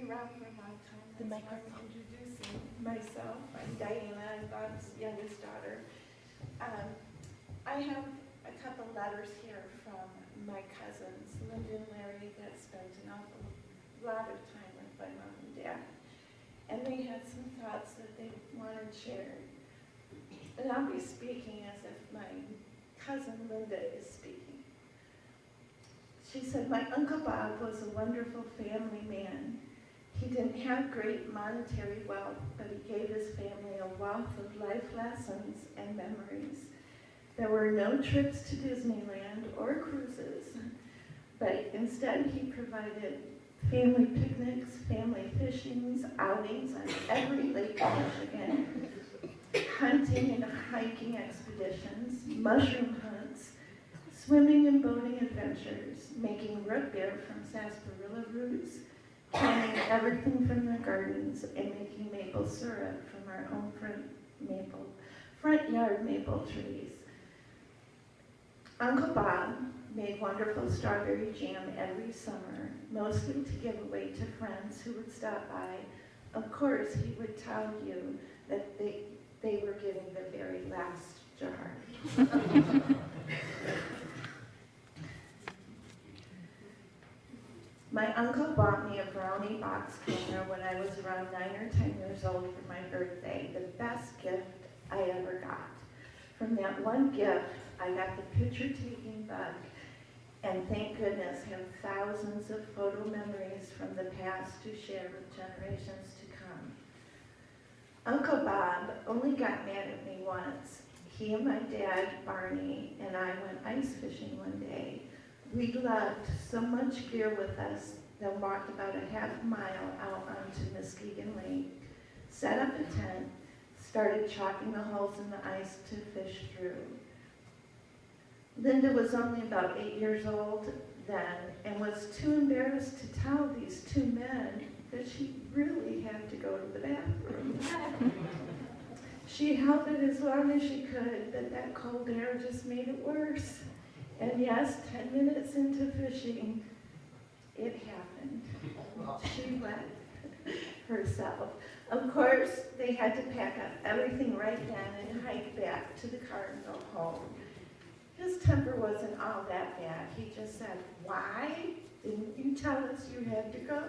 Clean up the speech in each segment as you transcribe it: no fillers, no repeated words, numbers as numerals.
around for a long time. The That's why microphone. I'm introducing myself. I'm Diana. I'm Bob's youngest daughter. I have a couple letters here from my cousins, Linda and Larry, that spent an awful lot of time with my mom and dad. And they had some thoughts that they wanted shared. And I'll be speaking as if my cousin Linda is speaking. She said, my Uncle Bob was a wonderful family man. He didn't have great monetary wealth, but he gave his family a wealth of life lessons and memories. There were no trips to Disneyland or cruises, but instead he provided family picnics, family fishings, outings on every lake in Michigan, hunting and hiking expeditions, mushroom hunts, swimming and boating adventures, making root beer from sarsaparilla roots, canning everything from the gardens, and making maple syrup from our own front yard maple trees. Uncle Bob made wonderful strawberry jam every summer, mostly to give away to friends who would stop by. Of course, he would tell you that they were giving the very last jar. My uncle bought me a brownie box cleaner when I was around 9 or 10 years old for my birthday, the best gift I ever got. From that one gift, I got the picture-taking bug, and thank goodness have thousands of photo memories from the past to share with generations to come. Uncle Bob only got mad at me once. He and my dad, Barney, and I went ice fishing one day. We lugged so much gear with us that walked about a half mile out onto Muskegon Lake, set up a tent, started chalking the holes in the ice to fish through. Linda was only about 8 years old then and was too embarrassed to tell these two men that she really had to go to the bathroom. She held it as long as she could, but that cold air just made it worse. And yes, 10 minutes into fishing, it happened. She wet herself. Of course, they had to pack up everything right then and hike back to the car and go home. His temper wasn't all that bad. He just said, why didn't you tell us you had to go?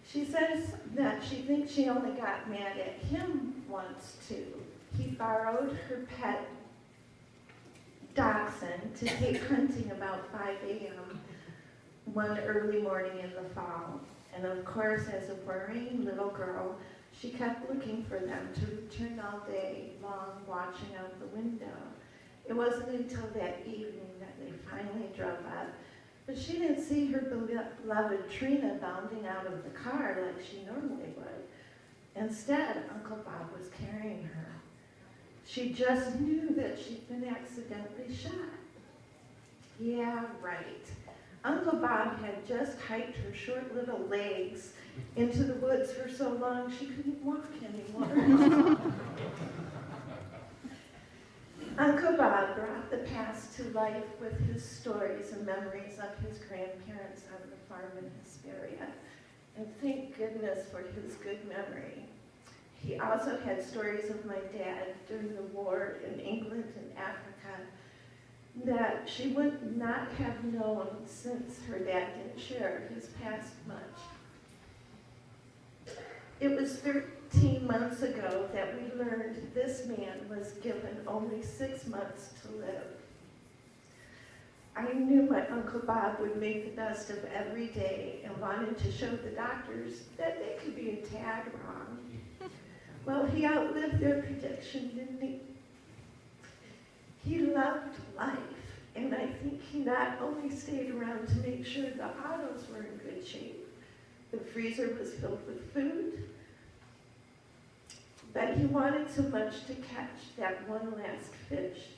She says that she thinks she only got mad at him once too. He borrowed her pet dachshund to take hunting about 5 a.m. one early morning in the fall. And of course, as a worrying little girl, she kept looking for them to return all day long, watching out the window. It wasn't until that evening that they finally drove up, but she didn't see her beloved Trina bounding out of the car like she normally would. Instead, Uncle Bob was carrying her. She just knew that she'd been accidentally shot. Yeah, right. Uncle Bob had just hiked her short little legs into the woods for so long she couldn't walk anymore. Uncle Bob brought the past to life with his stories and memories of his grandparents on the farm in Hesperia. And thank goodness for his good memory. He also had stories of my dad during the war in England and Africa that she would not have known since her dad didn't share his past much. It was 13 months ago that we learned this man was given only 6 months to live. I knew my Uncle Bob would make the best of every day and wanted to show the doctors that they could be a tad wrong. Well, he outlived their prediction, didn't he? He loved life, and I think he not only stayed around to make sure the autos were in good shape, the freezer was filled with food, but he wanted so much to catch that one last fish.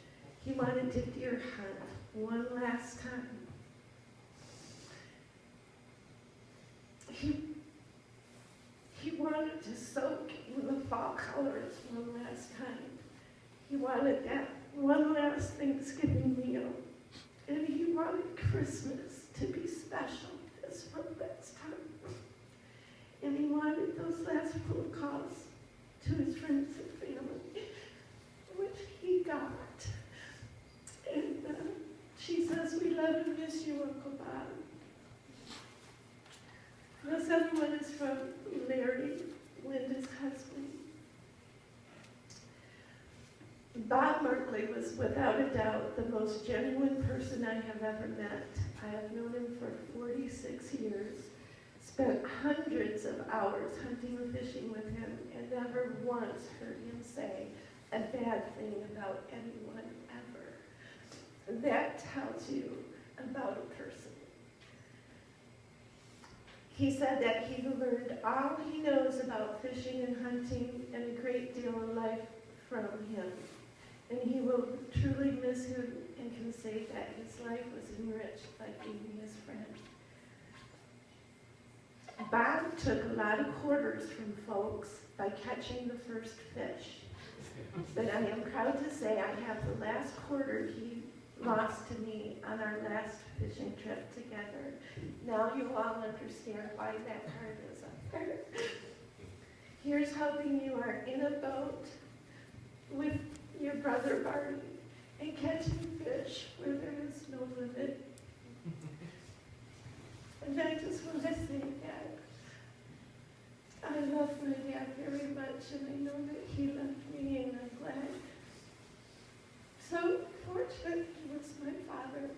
He wanted to deer hunt one last time. He wanted to soak in the fall colors one last time. He wanted that one last Thanksgiving meal. And he wanted Christmas to be special this one last time. couple of calls to his friends and family, which he got. And she says, "We love and miss you, Uncle Bob." This other one is from Larry, Linda's husband. Bob Markley was without a doubt the most genuine person I have ever met. I have known him for 46 years, spent hundreds of hours hunting and fishing with him, and never once heard him say a bad thing about anyone ever. That tells you about a person. He said that he learned all he knows about fishing and hunting and a great deal of life from him. And he will truly miss him and can say that his life was enriched by being his friend. Bob took a lot of quarters from folks by catching the first fish. But I am proud to say I have the last quarter he lost to me on our last fishing trip together. Now you all understand why that card is up there. Here's hoping you are in a boat with your brother Barney and catching fish where there is no limit. And I just want to say that I love my dad very much, and I know that he loved me, and I'm glad. So fortunate he was my father.